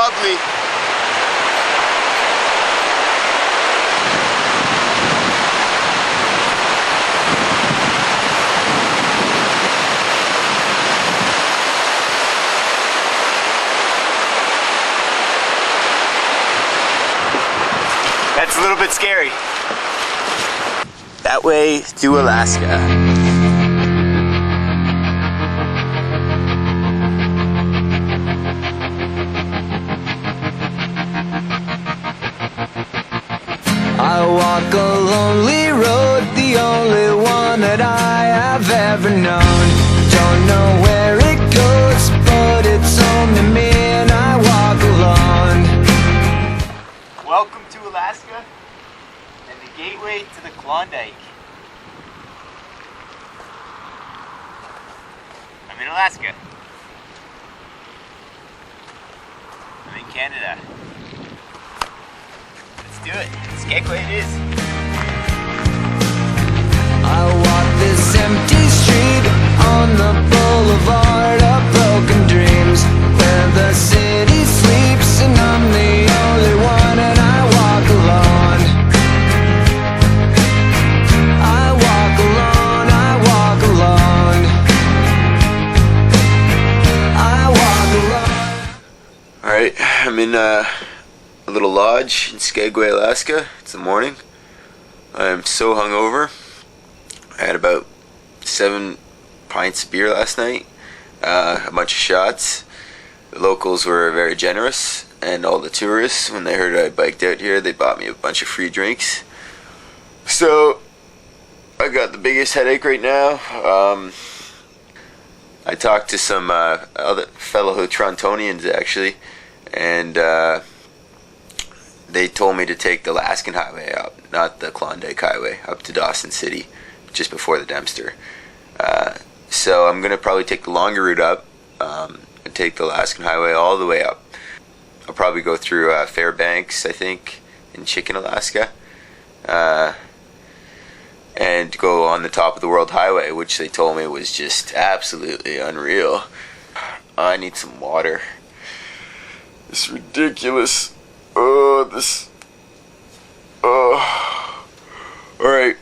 lovely. That's a little bit scary. That way to Alaska. I walk a lonely road, the only one that I have ever known. Don't know where it goes, but it's home to me and I walk alone. Welcome to Alaska and the gateway to the Klondike. I'm in Alaska. I'm in Canada. Let's do it. Skagway it is. I walk this empty street on the boulevard of broken dreams, where the city sleeps and I'm the only one and I walk alone. I walk alone, I walk alone. I walk alone. Alright, I'm in a little lodge in Skagway, Alaska. It's the morning. I'm so hungover. I had about 7 pints of beer last night, a bunch of shots. The locals were very generous, and all the tourists, when they heard I biked out here, they bought me a bunch of free drinks. So I got the biggest headache right now. I talked to some other fellow Torontonians actually, and they told me to take the Alaskan Highway up, not the Klondike Highway, up to Dawson City, just before the Dempster. So I'm going to probably take the longer route up and take the Alaskan Highway all the way up. I'll probably go through Fairbanks, I think, in Chicken, Alaska, and go on the top of the World Highway, which they told me was just absolutely unreal. I need some water. This is ridiculous. Oh, this. Oh. Alright.